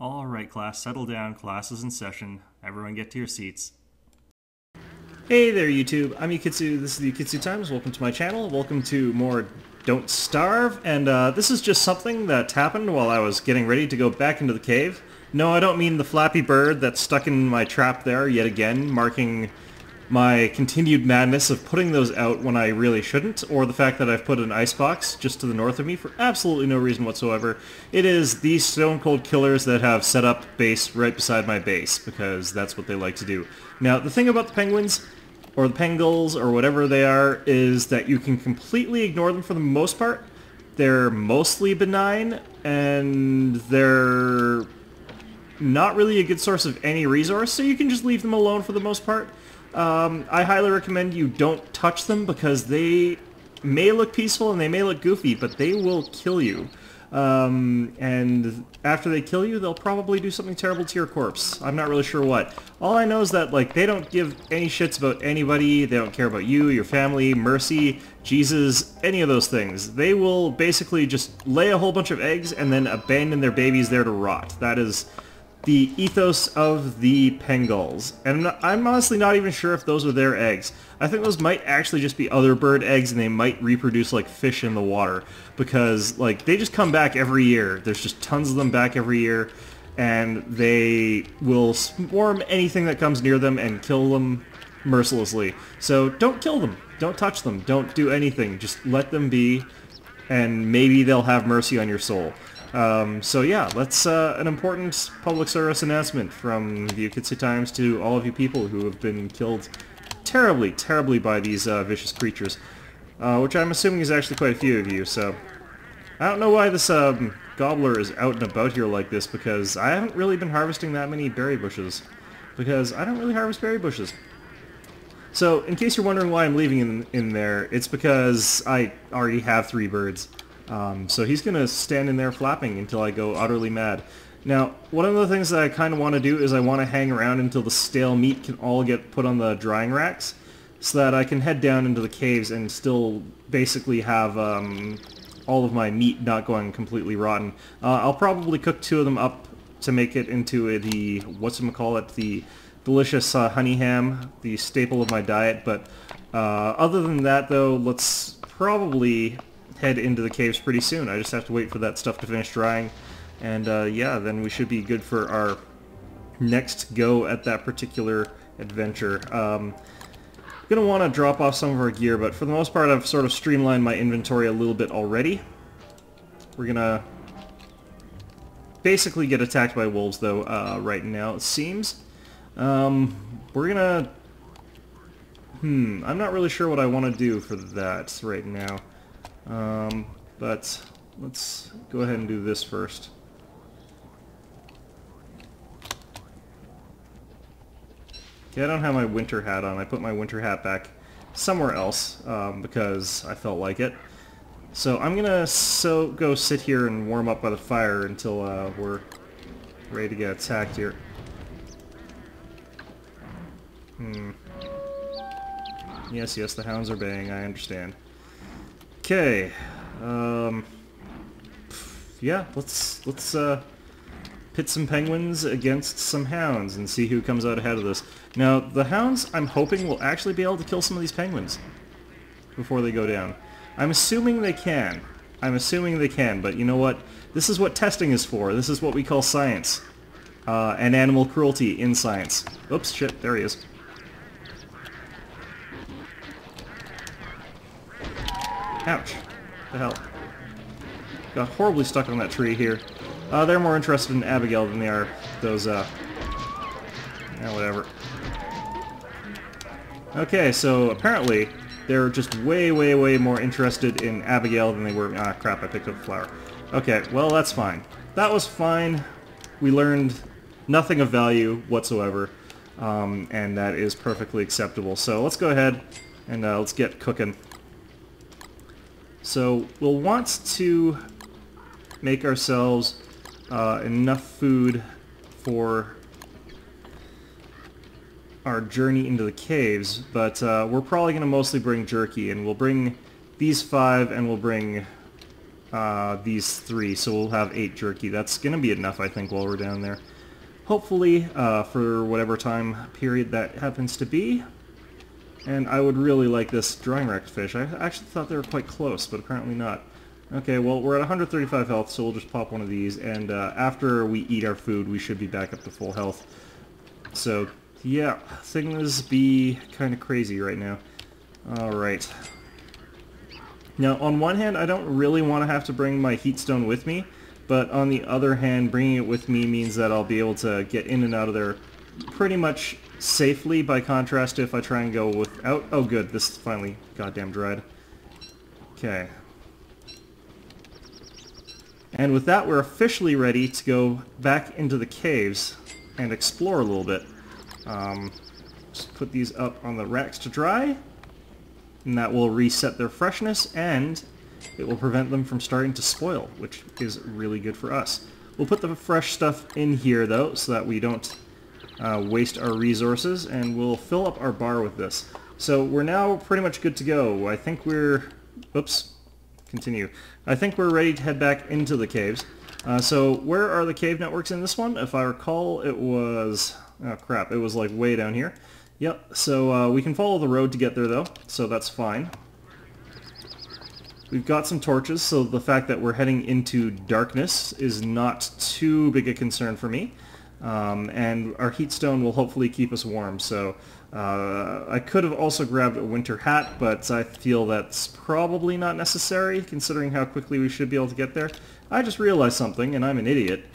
Alright class, settle down, class is in session. Everyone get to your seats. Hey there YouTube, I'm Yukitsu, this is the Yukitsu Times, welcome to my channel, welcome to more Don't Starve, and this is just something that happened while I was getting ready to go back into the cave. No, I don't mean the flappy bird that's stuck in my trap there yet again, marking my continued madness of putting those out when I really shouldn't, or the fact that I've put an icebox just to the north of me for absolutely no reason whatsoever. It is these stone cold killers that have set up base right beside my base, because that's what they like to do. Now, the thing about the penguins, or the Pengulls, or whatever they are, is that you can completely ignore them for the most part. They're mostly benign, and they're not really a good source of any resource, so you can just leave them alone for the most part. I highly recommend you don't touch them because they may look peaceful and they may look goofy, but they will kill you. And after they kill you, they'll probably do something terrible to your corpse. I'm not really sure what. All I know is that, like, they don't give any shits about anybody. They don't care about you, your family, mercy, Jesus, any of those things. They will basically just lay a whole bunch of eggs and then abandon their babies there to rot. That is the ethos of the Pengulls. And I'm honestly not even sure if those are their eggs. I think those might actually just be other bird eggs and they might reproduce like fish in the water. Because, like, they just come back every year. There's just tons of them back every year. And they will swarm anything that comes near them and kill them mercilessly. So don't kill them. Don't touch them. Don't do anything. Just let them be. And maybe they'll have mercy on your soul. So yeah, that's an important public service announcement from the Yukitsu Times to all of you people who have been killed terribly, terribly by these vicious creatures. Which I'm assuming is actually quite a few of you, so I don't know why this gobbler is out and about here like this, because I haven't really been harvesting that many berry bushes. Because I don't really harvest berry bushes. So, in case you're wondering why I'm leaving in there, it's because I already have 3 birds. So he's going to stand in there flapping until I go utterly mad. Now, one of the things that I kind of want to do is I want to hang around until the stale meat can all get put on the drying racks, so that I can head down into the caves and still basically have all of my meat not going completely rotten. I'll probably cook 2 of them up to make it into the, whatchamacallit, the delicious honey ham, the staple of my diet, but other than that though, let's probably head into the caves pretty soon. I just have to wait for that stuff to finish drying, and yeah, then we should be good for our next go at that particular adventure. I'm gonna want to drop off some of our gear, but for the most part I've sort of streamlined my inventory a little bit already. We're gonna basically get attacked by wolves though right now, it seems. We're gonna... I'm not really sure what I want to do for that right now. But let's go ahead and do this first. Okay, I don't have my winter hat on. I put my winter hat back somewhere else because I felt like it. So I'm gonna go sit here and warm up by the fire until we're ready to get attacked here. Yes, yes, the hounds are baying, I understand. Okay, yeah, let's pit some penguins against some hounds and see who comes out ahead of this. Now, the hounds, I'm hoping, will actually be able to kill some of these penguins before they go down. I'm assuming they can. I'm assuming they can, but you know what? This is what testing is for. This is what we call science. And animal cruelty in science. Oops, shit, there he is. Ouch. The hell. Got horribly stuck on that tree here. They're more interested in Abigail than they are those, yeah, whatever. Okay, so apparently they're just way, way, way more interested in Abigail than they were... Ah, crap, I picked up a flower. Okay, well, that's fine. That was fine. We learned nothing of value whatsoever, and that is perfectly acceptable. So let's go ahead and let's get cooking. So we'll want to make ourselves enough food for our journey into the caves, but we're probably going to mostly bring jerky, and we'll bring these 5, and we'll bring these 3, so we'll have 8 jerky. That's going to be enough, I think, while we're down there. Hopefully, for whatever time period that happens to be. And I would really like this drying racked fish. I actually thought they were quite close, but apparently not. Okay, well, we're at 135 health, so we'll just pop one of these, and after we eat our food, we should be back up to full health. So, yeah, things be kind of crazy right now. Alright. Now, on one hand, I don't really want to have to bring my heat stone with me, but on the other hand, bringing it with me means that I'll be able to get in and out of there pretty much safely, by contrast to if I try and go without... Oh good, this is finally goddamn dried. Okay. And with that, we're officially ready to go back into the caves and explore a little bit. Just put these up on the racks to dry, and that will reset their freshness, and it will prevent them from starting to spoil, which is really good for us. We'll put the fresh stuff in here, though, so that we don't waste our resources, and we'll fill up our bar with this. So we're now pretty much good to go. I think we're... Oops. Continue. I think we're ready to head back into the caves. So where are the cave networks in this one? If I recall, it was... Oh crap, it was like way down here. Yep, so we can follow the road to get there though, so that's fine. We've got some torches, so the fact that we're heading into darkness is not too big a concern for me. And our heat stone will hopefully keep us warm, so I could have also grabbed a winter hat, but I feel that's probably not necessary, considering how quickly we should be able to get there. I just realized something, and I'm an idiot.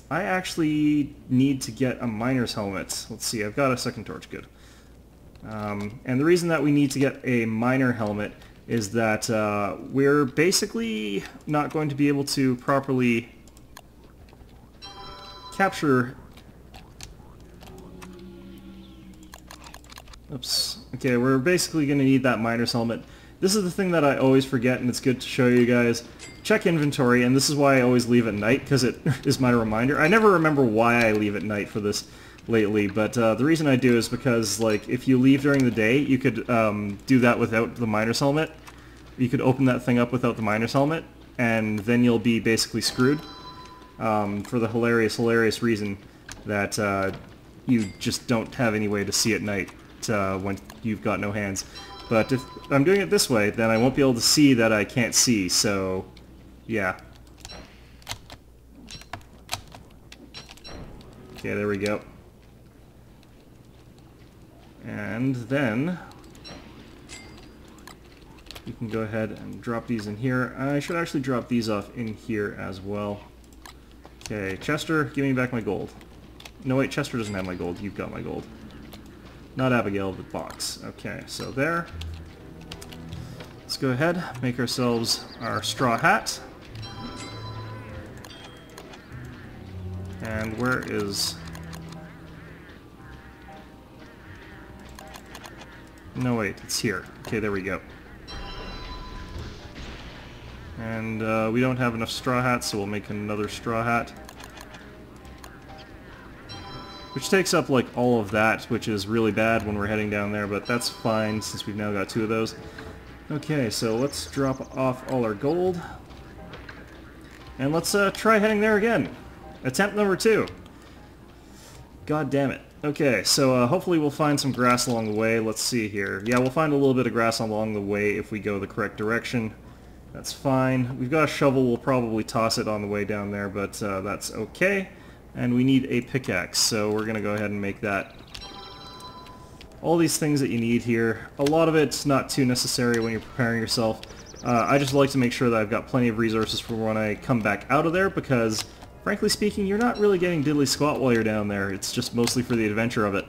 I actually need to get a miner's helmet. Let's see, I've got a second torch, good. And the reason that we need to get a miner helmet is that we're basically not going to be able to properly capture... Oops. Okay, we're basically going to need that miner's helmet. This is the thing that I always forget, and it's good to show you guys. Check inventory, and this is why I always leave at night, because it is my reminder. I never remember why I leave at night for this lately, but the reason I do is because, like, if you leave during the day, you could do that without the miner's helmet. You could open that thing up without the miner's helmet, and then you'll be basically screwed. For the hilarious reason that you just don't have any way to see at night when you've got no hands. But if I'm doing it this way, then I won't be able to see that I can't see, so yeah. Okay, there we go. And then you can go ahead and drop these in here. I should actually drop these off in here as well. Okay, Chester, give me back my gold. No, wait, Chester doesn't have my gold. You've got my gold. Not Abigail, but Box. Okay, so there. Let's go ahead, make ourselves our straw hat. And where is... No, wait, it's here. Okay, there we go. And we don't have enough straw hats, so we'll make another straw hat. Which takes up like all of that, which is really bad when we're heading down there, but that's fine since we've now got 2 of those. Okay, so let's drop off all our gold. And let's try heading there again. Attempt number 2. God damn it. Okay, so hopefully we'll find some grass along the way. Let's see here. Yeah, we'll find a little bit of grass along the way if we go the correct direction. That's fine. We've got a shovel. We'll probably toss it on the way down there, but that's okay. And we need a pickaxe, so we're going to go ahead and make that. All these things that you need here, a lot of it's not too necessary when you're preparing yourself. I just like to make sure that I've got plenty of resources for when I come back out of there, because, frankly speaking, you're not really getting diddly squat while you're down there. It's just mostly for the adventure of it.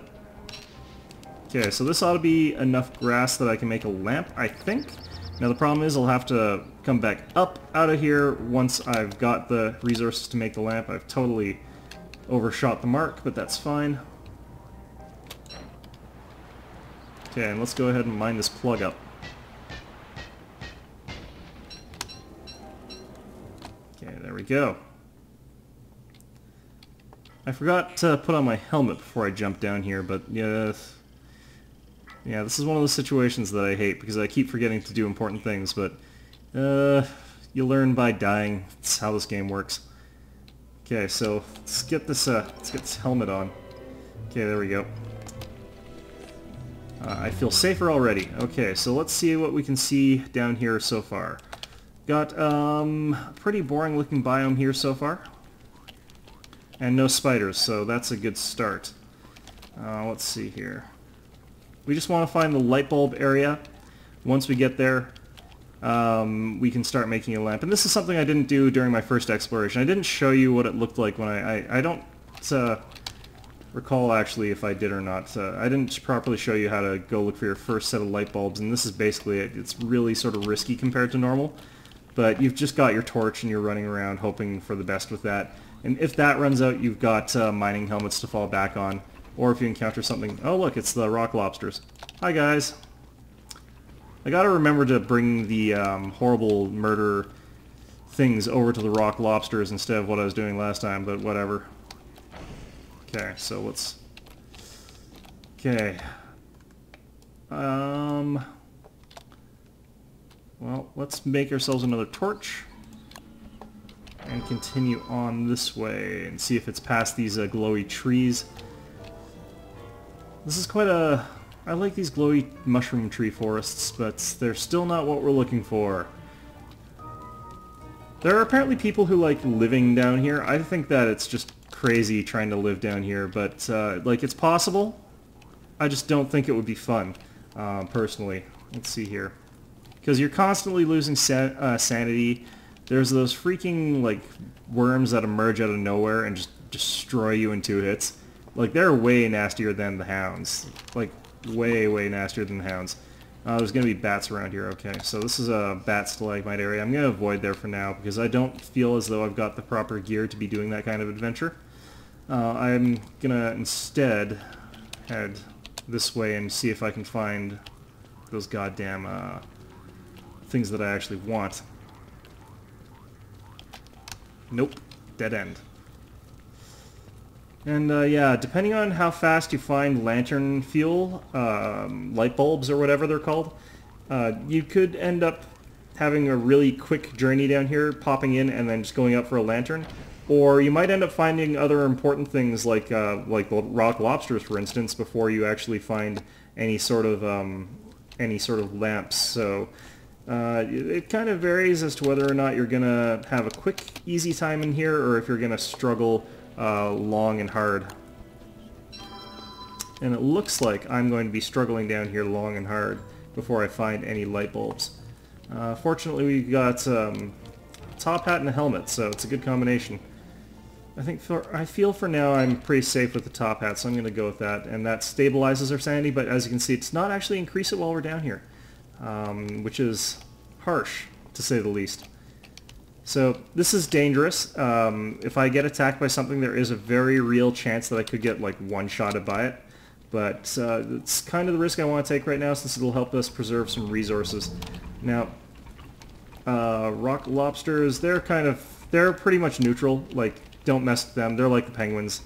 Okay, so this ought to be enough grass that I can make a lamp, I think. Now the problem is I'll have to come back up out of here once I've got the resources to make the lamp. I've totally overshot the mark, but that's fine. Okay, and let's go ahead and mine this plug up. Okay, there we go. I forgot to put on my helmet before I jumped down here, but yeah, this is one of those situations that I hate because I keep forgetting to do important things, but You learn by dying. That's how this game works. Okay, so let's get this helmet on. Okay, there we go. I feel safer already. Okay, so let's see what we can see down here so far. Got a pretty boring looking biome here so far. And no spiders, so that's a good start. Let's see here. We just want to find the light bulb area. Once we get there, we can start making a lamp. And this is something I didn't do during my first exploration. I didn't show you what it looked like when I don't recall actually if I did or not. I didn't properly show you how to go look for your first set of light bulbs, and this is basically it. It's really sort of risky compared to normal, but you've just got your torch and you're running around hoping for the best with that. And if that runs out, you've got mining helmets to fall back on, or if you encounter something... Oh look, it's the rock lobsters. Hi guys. I gotta remember to bring the horrible murder things over to the rock lobsters instead of what I was doing last time, but whatever. Okay, so let's... Okay. Well, let's make ourselves another torch and continue on this way and see if it's past these glowy trees. This is quite a... I like these glowy mushroom tree forests, but they're still not what we're looking for. There are apparently people who like living down here. I think that it's just crazy trying to live down here, but like it's possible. I just don't think it would be fun, personally. Let's see here. Because you're constantly losing sanity. There's those freaking like worms that emerge out of nowhere and just destroy you in 2 hits. Like they're way nastier than the hounds. Like way, way nastier than the hounds. There's going to be bats around here. Okay, so this is a bat stalagmite area. I'm going to avoid there for now because I don't feel as though I've got the proper gear to be doing that kind of adventure. I'm going to instead head this way and see if I can find those goddamn things that I actually want. Nope. Dead end. And yeah, depending on how fast you find lantern fuel, light bulbs or whatever they're called, you could end up having a really quick journey down here, popping in and then just going up for a lantern. Or you might end up finding other important things like rock lobsters, for instance, before you actually find any sort of lamps. So it kind of varies as to whether or not you're gonna have a quick, easy time in here, or if you're gonna struggle long and hard. And it looks like I'm going to be struggling down here long and hard before I find any light bulbs. Fortunately, we got top hat and a helmet, so it's a good combination. I feel for now I'm pretty safe with the top hat, so I'm going to go with that. And that stabilizes our sanity, but as you can see, it's not actually increase it while we're down here, which is harsh, to say the least. So this is dangerous. If I get attacked by something, there is a very real chance that I could get like one-shotted by it. But it's kind of the risk I want to take right now, since it'll help us preserve some resources. Now, rock lobsters, they're pretty much neutral. Like, don't mess with them. They're like the penguins.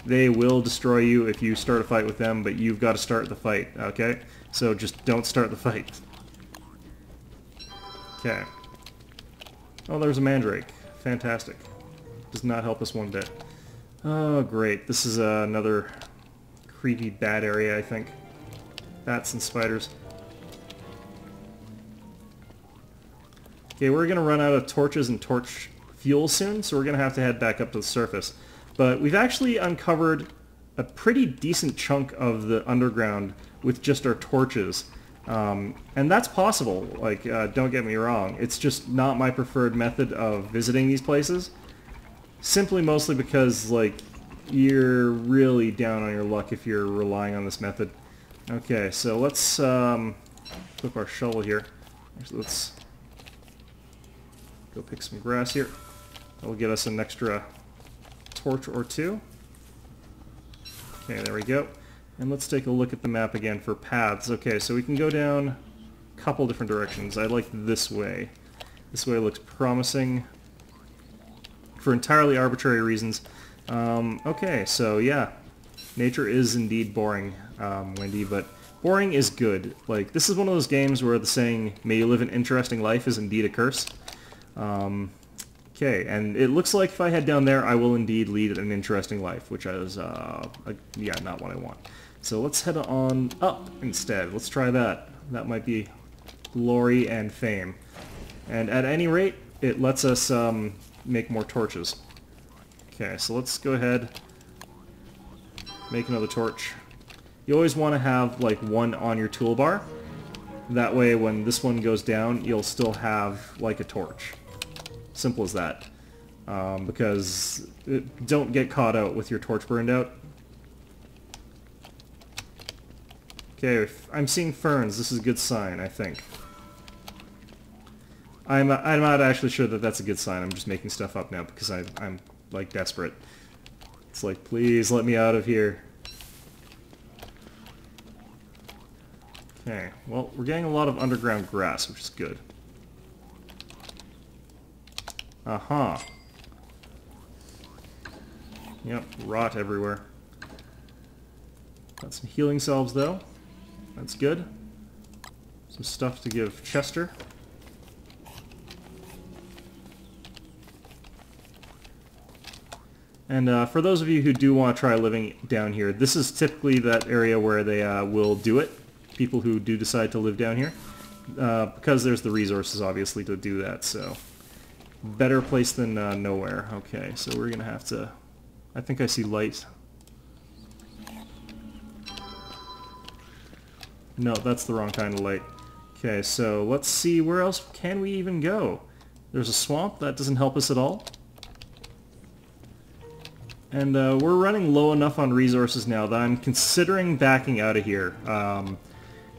They will destroy you if you start a fight with them, but you've got to start the fight, okay? So just don't start the fight. Okay. Oh, there's a mandrake. Fantastic. Does not help us one bit. Oh, great. This is another creepy bat area, I think. Bats and spiders. Okay, we're going to run out of torches and torch fuel soon, so we're going to have to head back up to the surface. But we've actually uncovered a pretty decent chunk of the underground with just our torches. And that's possible, like, don't get me wrong. It's just not my preferred method of visiting these places. Simply mostly because, like, you're really down on your luck if you're relying on this method. Okay, so let's flip our shovel here. Actually, let's go pick some grass here. That'll get us an extra torch or two. Okay, there we go. And let's take a look at the map again for paths. Okay, so we can go down a couple different directions. I like this way. This way looks promising for entirely arbitrary reasons. Okay, so yeah, nature is indeed boring, Wendy, but boring is good. Like, this is one of those games where the saying, "May you live an interesting life," is indeed a curse. Okay, and it looks like if I head down there, I will indeed lead an interesting life, which is, yeah, not what I want. So let's head on up instead. Let's try that. That might be glory and fame. And at any rate, it lets us make more torches. Okay, so let's go ahead, make another torch. You always want to have like one on your toolbar. That way when this one goes down, you'll still have like a torch. Simple as that. Because don't get caught out with your torch burned out. Okay, I'm seeing ferns. This is a good sign, I think. I'm not actually sure that that's a good sign. I'm just making stuff up now because I'm like desperate. It's like, please let me out of here. Okay, well, we're getting a lot of underground grass, which is good. Aha. Yep, rot everywhere. Got some healing salves, though. That's good. Some stuff to give Chester. And for those of you who do want to try living down here, this is typically that area where they will do it. People who do decide to live down here. Because there's the resources, obviously, to do that, so... Better place than nowhere. Okay, so we're gonna have to... I think I see light. No, that's the wrong kind of light. Okay, so let's see, where else can we even go? There's a swamp. That doesn't help us at all. And we're running low enough on resources now that I'm considering backing out of here.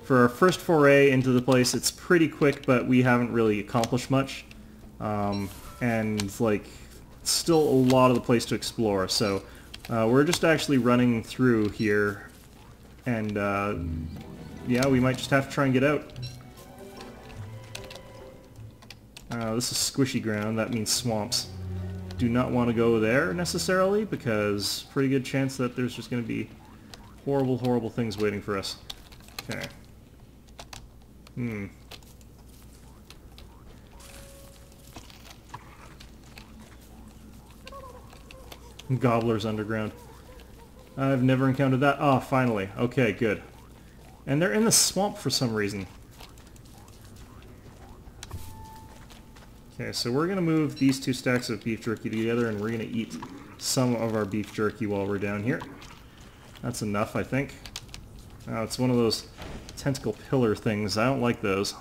For our first foray into the place, it's pretty quick, but we haven't really accomplished much. And, like, still a lot of the place to explore, so we're just actually running through here, and, yeah, we might just have to try and get out. This is squishy ground, that means swamps. Do not want to go there, necessarily, because pretty good chance that there's just going to be horrible, horrible things waiting for us. Okay. Gobblers underground. I've never encountered that. Oh, finally. Okay, good. And they're in the swamp for some reason. Okay, so we're going to move these two stacks of beef jerky together, and we're going to eat some of our beef jerky while we're down here. That's enough, I think. Oh, it's one of those tentacle pillar things. I don't like those.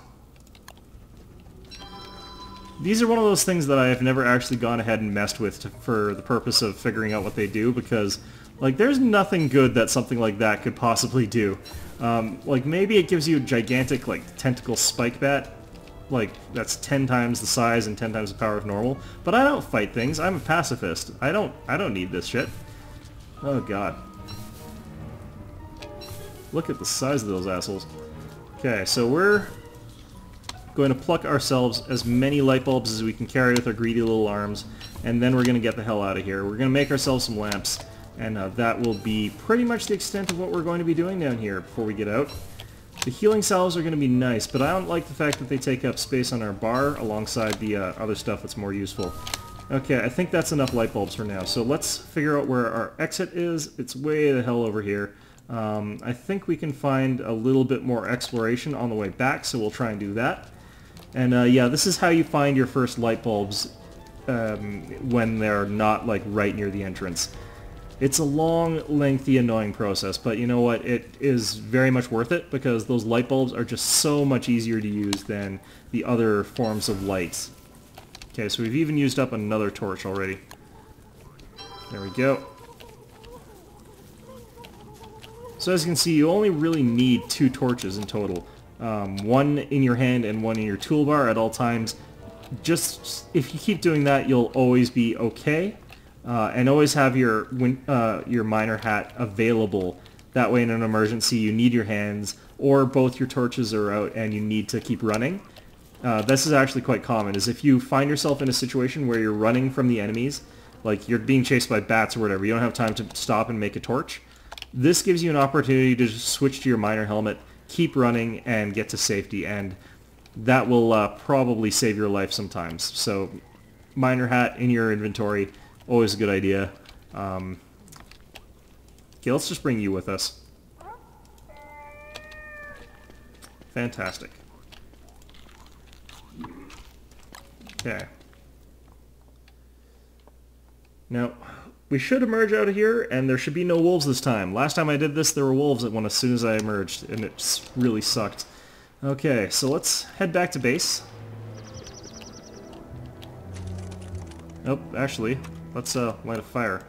These are one of those things that I have never actually gone ahead and messed with for the purpose of figuring out what they do, because, like, there's nothing good that something like that could possibly do. Like, maybe it gives you a gigantic, like, tentacle spike bat. Like, that's 10 times the size and 10 times the power of normal. But I don't fight things. I'm a pacifist. I don't need this shit. Oh, God. Look at the size of those assholes. Okay, so we're going to pluck ourselves as many light bulbs as we can carry with our greedy little arms, and then we're going to get the hell out of here. We're going to make ourselves some lamps, and that will be pretty much the extent of what we're going to be doing down here before we get out. The healing salves are going to be nice, but I don't like the fact that they take up space on our bar alongside the other stuff that's more useful. Okay, I think that's enough light bulbs for now, so let's figure out where our exit is. It's way the hell over here. I think we can find a little bit more exploration on the way back, so we'll try and do that. And yeah, this is how you find your first light bulbs when they're not, like, right near the entrance. It's a long, lengthy, annoying process, but you know what? It is very much worth it, because those light bulbs are just so much easier to use than the other forms of lights. Okay, so we've even used up another torch already. There we go. So as you can see, you only really need 2 torches in total. One in your hand and one in your toolbar at all times. Just, if you keep doing that, you'll always be okay. And always have your miner hat available. That way in an emergency you need your hands, or both your torches are out and you need to keep running. This is actually quite common, is if you find yourself in a situation where you're running from the enemies, like you're being chased by bats or whatever, you don't have time to stop and make a torch. This gives you an opportunity to just switch to your miner helmet, keep running, and get to safety. And that will probably save your life sometimes. So miner hat in your inventory, always a good idea. Okay, let's just bring you with us. Fantastic. Okay. Now, we should emerge out of here, and there should be no wolves this time. Last time I did this, there were wolves at one as soon as I emerged, and it really sucked. Okay, so let's head back to base. Oh, actually, let's light a fire.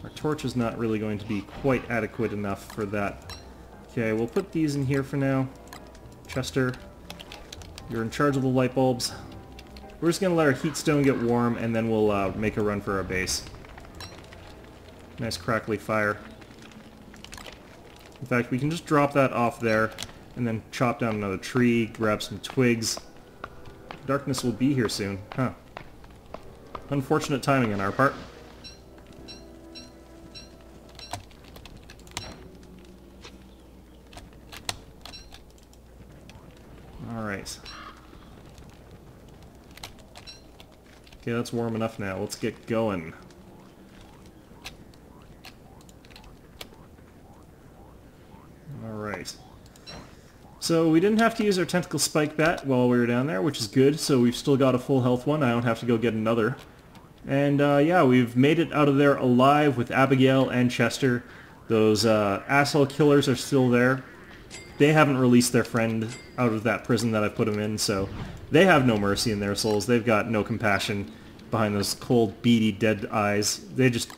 Our torch is not really going to be quite adequate enough for that. Okay, we'll put these in here for now. Chester, you're in charge of the light bulbs. We're just going to let our heat stone get warm, and then we'll make a run for our base. Nice crackly fire. In fact, we can just drop that off there, and then chop down another tree, grab some twigs. Darkness will be here soon. Huh. Unfortunate timing on our part. Alright. Okay, that's warm enough now. Let's get going. Alright. So we didn't have to use our tentacle spike bat while we were down there, which is good. So we've still got a full health one. I don't have to go get another. And yeah, we've made it out of there alive with Abigail and Chester. Those asshole killers are still there. They haven't released their friend out of that prison that I put him in, so they have no mercy in their souls. They've got no compassion behind those cold, beady, dead eyes. They just,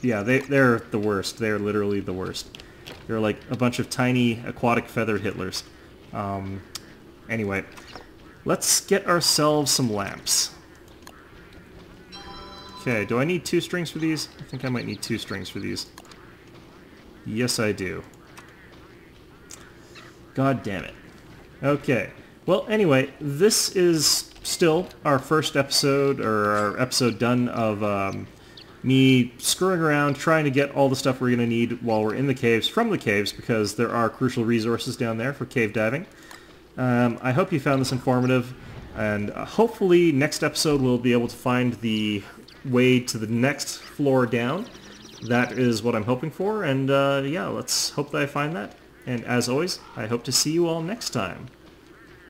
yeah, they're the worst. They're literally the worst. They're like a bunch of tiny, aquatic, feathered Hitlers. Anyway, let's get ourselves some lamps. Okay, do I need 2 strings for these? I think I might need 2 strings for these. Yes, I do. God damn it. Okay. Well, anyway, this is still our first episode, or our episode done of me screwing around trying to get all the stuff we're going to need while we're in the caves from the caves, because there are crucial resources down there for cave diving. I hope you found this informative, and hopefully next episode we'll be able to find the way to the next floor down. That is what I'm hoping for, and yeah, let's hope that I find that. And as always, I hope to see you all next time.